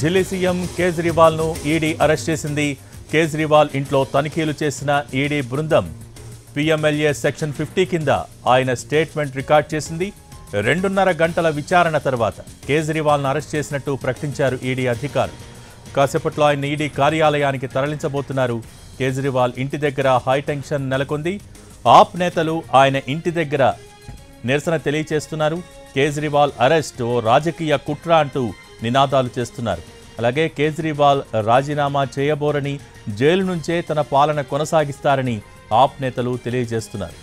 Delhi CM Kejriwal ను ED arrest చేసింది. కేజ్రీవాల్ ఇంట్లో తనిఖీలు చేసిన ఈడీ బృందం పీఎంఎల్ఏ సెక్షన్ 50 కింద ఆయన స్టేట్మెంట్ రికార్డ్ చేసింది. 2.5 గంటల విచారణ తర్వాత కేజ్రీవాల్ను అరెస్ట్ చేసినట్టు ప్రకటించారు ఈడీ అధికారులు. కాసేపట్లో ఆయన ఈడీ కార్యాలయానికి తరలించబోతున్నారు. కేజ్రీవాల్ ఇంటి దగ్గర హైటెన్షన్ నెలకొంది. ఆప్ నేతలు ఆయన ఇంటి దగ్గర నిరసన తెలియజేస్తున్నారు. కేజ్రీవాల్ అరెస్ట్ ఓ రాజకీయ కుట్ర అంటూ నినాదాలు చేస్తున్నారు. అలాగే కేజ్రీవాల్ రాజీనామా చేయబోరని, జైలు నుంచే తన పాలన కొనసాగిస్తారని ఆప్ నేతలు తెలియజేస్తున్నారు.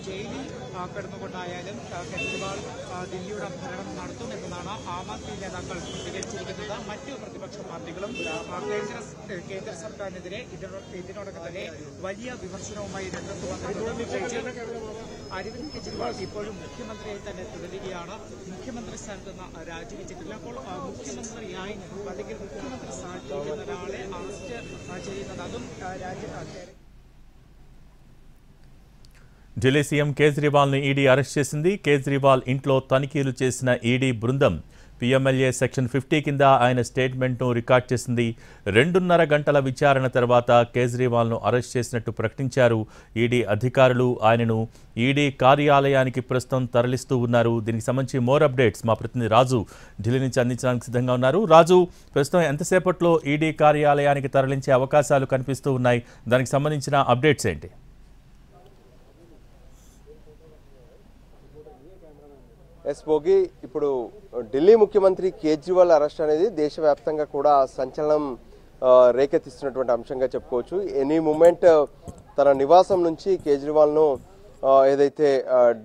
ജയിലിൽ കിടന്നുകൊണ്ടായാലും കേജ്രിവാൾ ദില്ലിയുടെ ഭരണം നടത്തുമെന്നാണ് ആം ആദ്മി നേതാക്കൾ പ്രതികരിച്ചിരിക്കുന്നത്. മറ്റു പ്രതിപക്ഷ പാർട്ടികളും കേന്ദ്ര സർക്കാരിനെതിരെ ഇതിനോടൊപ്പം തന്നെ വലിയ വിമർശനവുമായി രംഗത്ത് വന്നിട്ടുണ്ട്. അരവിന്ദ് കെജ്രിവാൾ ഇപ്പോഴും മുഖ്യമന്ത്രിയായി തന്നെ തുടരുകയാണ്. മുഖ്യമന്ത്രി സ്ഥാനത്ത് നിന്ന് രാജിവെച്ചിട്ടില്ല. അപ്പോൾ മുഖ്യമന്ത്രിയായി അല്ലെങ്കിൽ മുഖ്യമന്ത്രി സ്ഥാനത്തിരിക്കുന്ന ഒരാളെ അറസ്റ്റ് ചെയ്യുന്നത് അതും ఢిల్లీ సీఎం కేజ్రీవాల్ను ఈడీ అరెస్ట్ చేసింది. కేజ్రీవాల్ ఇంట్లో తనిఖీలు చేసిన ఈడీ బృందం పీఎంఎల్ఏ సెక్షన్ 50 కింద ఆయన స్టేట్మెంట్ను రికార్డ్ చేసింది. 2.5 గంటల విచారణ తర్వాత కేజ్రీవాల్ను అరెస్ట్ చేసినట్టు ప్రకటించారు ఈడీ అధికారులు. ఆయనను ఈడీ కార్యాలయానికి ప్రస్తుతం తరలిస్తూ ఉన్నారు. దీనికి సంబంధించి మోర్ అప్డేట్స్ మా ప్రతినిధి రాజు ఢిల్లీ నుంచి అందించడానికి సిద్ధంగా ఉన్నారు. రాజు, ప్రస్తుతం ఎంతసేపట్లో ఈడీ కార్యాలయానికి తరలించే అవకాశాలు కనిపిస్తూ ఉన్నాయి? దానికి సంబంధించిన అప్డేట్స్ ఏంటి? ఎస్ భోగి, ఇప్పుడు ఢిల్లీ ముఖ్యమంత్రి కేజ్రీవాల్ అరెస్ట్ అనేది దేశవ్యాప్తంగా కూడా సంచలనం రేకెత్తిస్తున్నటువంటి అంశంగా చెప్పుకోవచ్చు. ఎనీ మూమెంట్ తన నివాసం నుంచి కేజ్రీవాల్ను ఏదైతే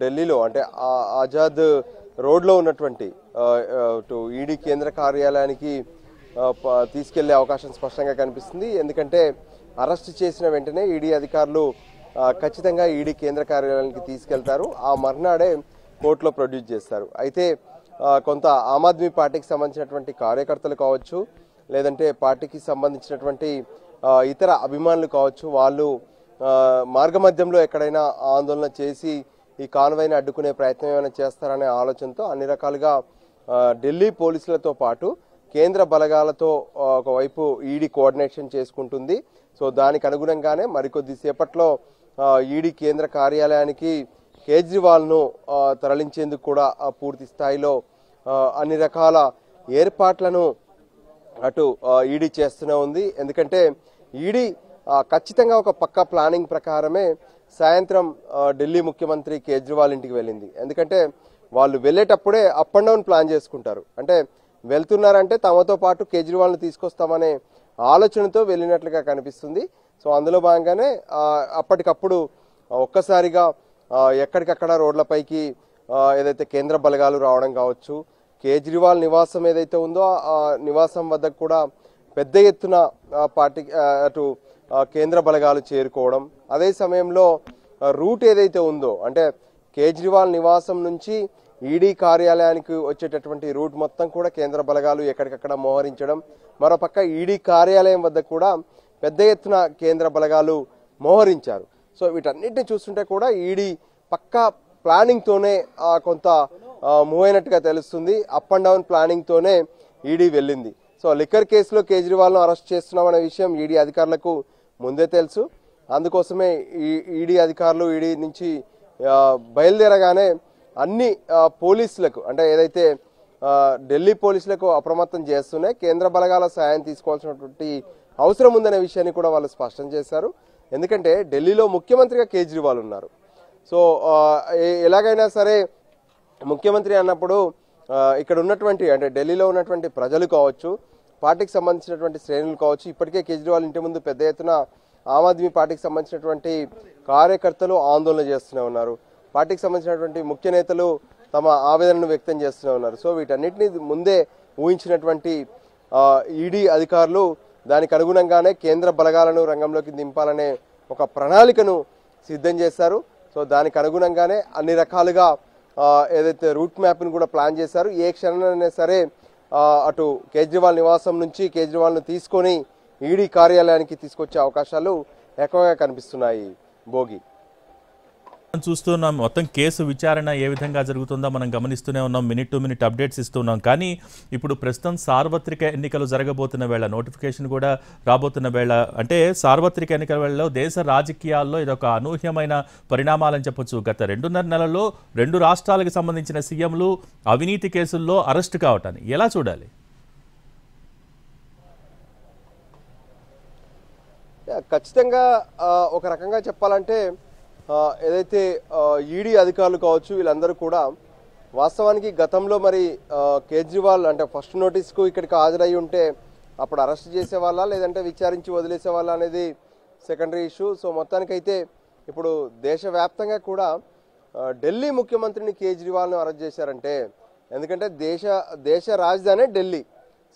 ఢిల్లీలో అంటే ఆజాద్ రోడ్లో ఉన్నటువంటి ఈడీ కేంద్ర కార్యాలయానికి తీసుకెళ్లే అవకాశం స్పష్టంగా కనిపిస్తుంది. ఎందుకంటే అరెస్ట్ చేసిన వెంటనే ఈడీ అధికారులు ఖచ్చితంగా ఈడీ కేంద్ర కార్యాలయానికి తీసుకెళ్తారు. ఆ మర్నాడే కోర్టులో ప్రొడ్యూస్ చేస్తారు. అయితే కొంత ఆమ్ ఆద్మీ పార్టీకి సంబంధించినటువంటి కార్యకర్తలు కావచ్చు, లేదంటే పార్టీకి సంబంధించినటువంటి ఇతర అభిమానులు కావచ్చు, వాళ్ళు మార్గమధ్యంలో ఎక్కడైనా ఆందోళన చేసి ఈ కాన్వాయ్ని అడ్డుకునే ప్రయత్నం ఏమైనా చేస్తారనే ఆలోచనతో అన్ని రకాలుగా ఢిల్లీ పోలీసులతో పాటు కేంద్ర బలగాలతో ఒకవైపు ఈడీ కోఆర్డినేషన్ చేసుకుంటుంది. సో దానికి అనుగుణంగానే మరికొద్ది సేపట్లో ఈడీ కేంద్ర కార్యాలయానికి కేజ్రీవాల్ను తరలించేందుకు కూడా పూర్తి స్థాయిలో అన్ని రకాల ఏర్పాట్లను అటు ఈడీ చేస్తూనే ఉంది. ఎందుకంటే ఈడీ ఖచ్చితంగా ఒక పక్కా ప్లానింగ్ ప్రకారమే సాయంత్రం ఢిల్లీ ముఖ్యమంత్రి కేజ్రీవాల్ ఇంటికి వెళ్ళింది. ఎందుకంటే వాళ్ళు వెళ్ళేటప్పుడే అప్ అండ్ డౌన్ ప్లాన్ చేసుకుంటారు. అంటే వెళ్తున్నారంటే తమతో పాటు కేజ్రీవాల్ను తీసుకొస్తామనే ఆలోచనతో వెళ్ళినట్లుగా కనిపిస్తుంది. సో అందులో భాగంగానే అప్పటికప్పుడు ఒక్కసారిగా ఎక్కడికక్కడ రోడ్లపైకి ఏదైతే కేంద్ర బలగాలు రావడం కావచ్చు, కేజ్రీవాల్ నివాసం ఏదైతే ఉందో ఆ నివాసం వద్ద కూడా పెద్ద ఎత్తున పార్టీ అటు కేంద్ర బలగాలు చేరుకోవడం, అదే సమయంలో రూట్ ఏదైతే ఉందో అంటే కేజ్రీవాల్ నివాసం నుంచి ఈడీ కార్యాలయానికి వచ్చేటటువంటి రూట్ మొత్తం కూడా కేంద్ర బలగాలు ఎక్కడికక్కడ మోహరించడం, మరోపక్క ఈడీ కార్యాలయం వద్ద కూడా పెద్ద ఎత్తున కేంద్ర బలగాలు మోహరించారు. సో వీటన్నిటిని చూస్తుంటే కూడా ఈడీ పక్కా ప్లానింగ్తోనే కొంత మూవ్ అయినట్టుగా తెలుస్తుంది. అప్ అండ్ డౌన్ ప్లానింగ్తోనే ఈడీ వెళ్ళింది. సో లిక్కర్ కేసులో కేజ్రీవాల్ను అరెస్ట్ చేస్తున్నామనే విషయం ఈడీ అధికారులకు ముందే తెలుసు. అందుకోసమే ఈడీ అధికారులు ఈడీ నుంచి బయలుదేరగానే అన్ని పోలీసులకు అంటే ఏదైతే ఢిల్లీ పోలీసులకు అప్రమత్తం చేస్తూనే కేంద్ర బలగాల సహాయం తీసుకోవాల్సినటువంటి అవసరం ఉందనే విషయాన్ని కూడా వాళ్ళు స్పష్టం చేశారు. ఎందుకంటే ఢిల్లీలో ముఖ్యమంత్రిగా కేజ్రీవాల్ ఉన్నారు. సో ఎలాగైనా సరే ముఖ్యమంత్రి అన్నప్పుడు ఇక్కడ ఉన్నటువంటి అంటే ఢిల్లీలో ఉన్నటువంటి ప్రజలు కావచ్చు, పార్టీకి సంబంధించినటువంటి శ్రేణులు కావచ్చు, ఇప్పటికే కేజ్రీవాల్ ఇంటి ముందు పెద్ద ఎత్తున ఆమ్ ఆద్మీ పార్టీకి సంబంధించినటువంటి కార్యకర్తలు ఆందోళన చేస్తూనే ఉన్నారు. పార్టీకి సంబంధించినటువంటి ముఖ్య నేతలు తమ ఆవేదనను వ్యక్తం చేస్తూనే ఉన్నారు. సో వీటన్నిటిని ముందే ఊహించినటువంటి ఈడీ అధికారులు దానికి అనుగుణంగానే కేంద్ర బలగాలను రంగంలోకి దింపాలనే ఒక ప్రణాళికను సిద్ధం చేశారు. సో దానికి అనుగుణంగానే అన్ని రకాలుగా ఏదైతే రూట్ మ్యాప్ని కూడా ప్లాన్ చేశారు. ఏ క్షణమైనా సరే అటు కేజ్రీవాల్ నివాసం నుంచి కేజ్రీవాల్ను తీసుకొని ఈడీ కార్యాలయానికి తీసుకొచ్చే అవకాశాలు ఎక్కువగా కనిపిస్తున్నాయి. భోగి చూస్తున్నాం, మొత్తం కేసు విచారణ ఏ విధంగా జరుగుతుందో మనం గమనిస్తూనే ఉన్నాం, మినిట్ టు మినిట్ అప్డేట్స్ ఇస్తున్నాం. కానీ ఇప్పుడు ప్రస్తుతం సార్వత్రిక ఎన్నికలు జరగబోతున్న వేళ, నోటిఫికేషన్ కూడా రాబోతున్న వేళ, అంటే సార్వత్రిక ఎన్నికల వేళలో దేశ రాజకీయాల్లో ఇదొక అనూహ్యమైన పరిణామాలని చెప్పొచ్చు. గత 2.5 నెలల్లో 2 రాష్ట్రాలకు సంబంధించిన సీఎంలు అవినీతి కేసుల్లో అరెస్టు కావటాన్ని ఎలా చూడాలి? ఖచ్చితంగా ఒక రకంగా చెప్పాలంటే ఏదైతే ఈడీ అధికారులు కావచ్చు వీళ్ళందరూ కూడా వాస్తవానికి గతంలో మరి కేజ్రీవాల్ అంటే ఫస్ట్ నోటీస్కు ఇక్కడికి హాజరై ఉంటే అప్పుడు అరెస్ట్ చేసేవాళ్ళ లేదంటే విచారించి వదిలేసేవాళ్ళ అనేది సెకండరీ ఇష్యూ. సో మొత్తానికైతే ఇప్పుడు దేశవ్యాప్తంగా కూడా ఢిల్లీ ముఖ్యమంత్రిని కేజ్రీవాల్ను అరెస్ట్ చేశారంటే, ఎందుకంటే దేశ రాజధాని ఢిల్లీ.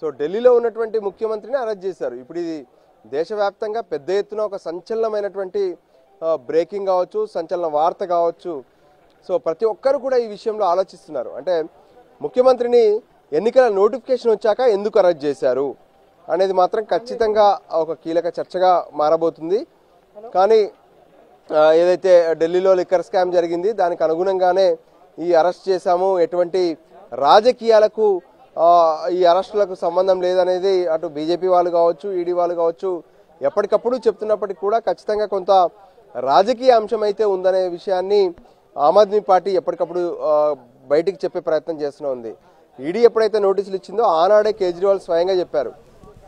సో ఢిల్లీలో ఉన్నటువంటి ముఖ్యమంత్రిని అరెస్ట్ చేశారు. ఇప్పుడు ఇది దేశవ్యాప్తంగా పెద్ద ఎత్తున ఒక సంచలనమైనటువంటి బ్రేకింగ్ కావచ్చు, సంచలన వార్త కావచ్చు. సో ప్రతి ఒక్కరు కూడా ఈ విషయంలో ఆలోచిస్తున్నారు. అంటే ముఖ్యమంత్రిని ఎన్నికల నోటిఫికేషన్ వచ్చాక ఎందుకు అరెస్ట్ చేశారు అనేది మాత్రం ఖచ్చితంగా ఒక కీలక చర్చగా మారబోతుంది. కానీ ఏదైతే ఢిల్లీలో లిక్కర్ స్కామ్ జరిగింది దానికి అనుగుణంగానే ఈ అరెస్ట్ చేశాము, ఎటువంటి రాజకీయాలకు ఈ అరెస్టులకు సంబంధం లేదనేది అటు బీజేపీ వాళ్ళు కావచ్చు, ఈడీ వాళ్ళు కావచ్చు ఎప్పటికప్పుడు చెప్తున్నప్పటికీ కూడా ఖచ్చితంగా కొంత రాజకీయ అంశం అయితే ఉందనే విషయాన్ని ఆమ్ ఆద్మీ పార్టీ ఎప్పటికప్పుడు బయటికి చెప్పే ప్రయత్నం చేస్తూనే ఉంది. ఈడీ ఎప్పుడైతే నోటీసులు ఇచ్చిందో ఆనాడే కేజ్రీవాల్ స్వయంగా చెప్పారు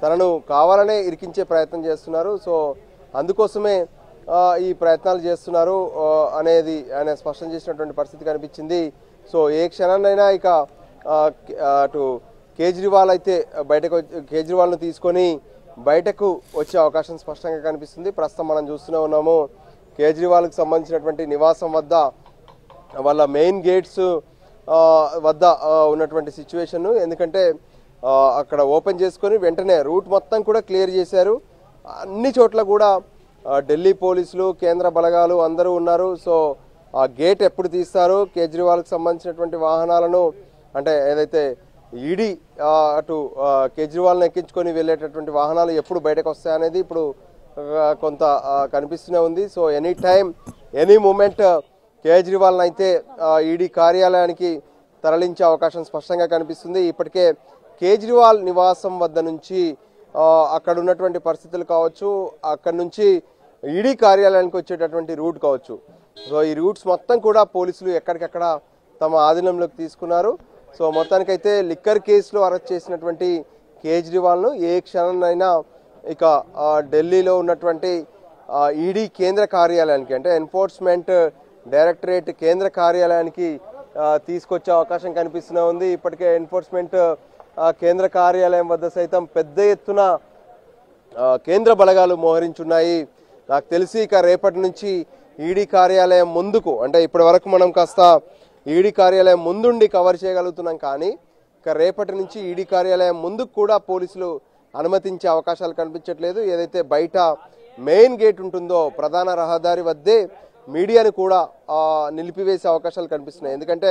తనను కావాలనే ఇరికించే ప్రయత్నం చేస్తున్నారు. సో అందుకోసమే ఈ ప్రయత్నాలు చేస్తున్నారు అనేది ఆయన స్పష్టం చేసినటువంటి పరిస్థితి కనిపించింది. సో ఏ క్షణాన్నైనా ఇక అటు కేజ్రీవాల్ అయితే కేజ్రీవాల్ను తీసుకొని బయటకు వచ్చే అవకాశం స్పష్టంగా కనిపిస్తుంది. ప్రస్తుతం మనం చూస్తూనే ఉన్నాము, కేజ్రీవాల్కి సంబంధించినటువంటి నివాసం వద్ద వాళ్ళ మెయిన్ గేట్స్ వద్ద ఉన్నటువంటి సిచ్యువేషన్. ఎందుకంటే అక్కడ ఓపెన్ చేసుకొని వెంటనే రూట్ మొత్తం కూడా క్లియర్ చేశారు. అన్ని చోట్ల కూడా ఢిల్లీ పోలీసులు, కేంద్ర బలగాలు అందరూ ఉన్నారు. సో ఆ గేట్ ఎప్పుడు తీస్తారు, కేజ్రీవాల్కి సంబంధించినటువంటి వాహనాలను అంటే ఏదైతే ఈడీ అటు కేజ్రీవాల్ని ఎక్కించుకొని వెళ్ళేటటువంటి వాహనాలు ఎప్పుడు బయటకు వస్తాయనేది ఇప్పుడు కొంత కనిపిస్తూనే ఉంది. So any time any moment కేజ్రీవాల్ని అయితే ఈడీ కార్యాలయానికి తరలించే అవకాశం స్పష్టంగా కనిపిస్తుంది. ఇప్పటికే కేజ్రీవాల్ నివాసం వద్ద నుంచి అక్కడ ఉన్నటువంటి పరిస్థితులు కావచ్చు, అక్కడ నుంచి ఈడీ కార్యాలయానికి వచ్చేటటువంటి రూట్ కావచ్చు, సో ఈ రూట్స్ మొత్తం కూడా పోలీసులు ఎక్కడికక్కడ తమ ఆధీనంలోకి తీసుకున్నారు. సో మొత్తానికైతే లిక్కర్ కేసులో అరెస్ట్ చేసినటువంటి కేజ్రీవాల్ను ఏ క్షణంనైనా ఇక ఢిల్లీలో ఉన్నటువంటి ఈడీ కేంద్ర కార్యాలయానికి అంటే ఎన్ఫోర్స్మెంట్ డైరెక్టరేట్ కేంద్ర కార్యాలయానికి తీసుకొచ్చే అవకాశం కనిపిస్తూనే ఉంది. ఇప్పటికే ఎన్ఫోర్స్మెంట్ కేంద్ర కార్యాలయం వద్ద సైతం పెద్ద ఎత్తున కేంద్ర బలగాలు మోహరించున్నాయి. నాకు తెలిసి ఇక రేపటి నుంచి ఈడీ కార్యాలయం ముందుకు అంటే ఇప్పటి వరకు మనం కాస్త ఈడీ కార్యాలయం ముందుండి కవర్ చేయగలుగుతున్నాం, కానీ ఇక రేపటి నుంచి ఈడీ కార్యాలయం ముందుకు కూడా పోలీసులు అనుమతించే అవకాశాలు కనిపించట్లేదు. ఏదైతే బయట మెయిన్ గేట్ ఉంటుందో ప్రధాన రహదారి వద్దే మీడియాను కూడా నిలిపివేసే అవకాశాలు కనిపిస్తున్నాయి. ఎందుకంటే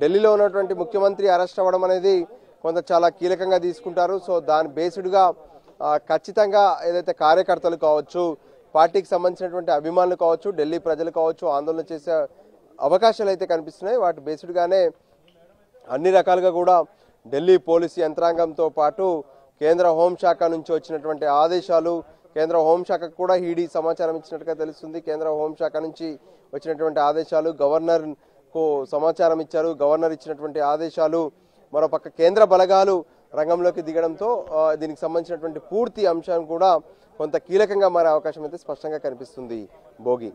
ఢిల్లీలో ఉన్నటువంటి ముఖ్యమంత్రి అరెస్ట్ అవ్వడం అనేది కొంత చాలా కీలకంగా తీసుకుంటారు. సో దాని బేస్డ్గా ఖచ్చితంగా ఏదైతే కార్యకర్తలు కావచ్చు, పార్టీకి సంబంధించినటువంటి అభిమానులు కావచ్చు, ఢిల్లీ ప్రజలు కావచ్చు ఆందోళన చేసే అవకాశాలు అయితే కనిపిస్తున్నాయి. వాటి బేస్డ్గానే అన్ని రకాలుగా కూడా ఢిల్లీ పోలీసు యంత్రాంగంతో పాటు కేంద్ర హోంశాఖ నుంచి వచ్చినటువంటి ఆదేశాలు, కేంద్ర హోంశాఖకు కూడా ఈడీ సమాచారం ఇచ్చినట్టుగా తెలుస్తుంది. కేంద్ర హోంశాఖ నుంచి వచ్చినటువంటి ఆదేశాలు, గవర్నర్ సమాచారం ఇచ్చారు. గవర్నర్ ఇచ్చినటువంటి ఆదేశాలు, మరోపక్క కేంద్ర బలగాలు రంగంలోకి దిగడంతో దీనికి సంబంధించినటువంటి పూర్తి అంశం కూడా కొంత కీలకంగా మారే అవకాశం అయితే స్పష్టంగా కనిపిస్తుంది. భోగి.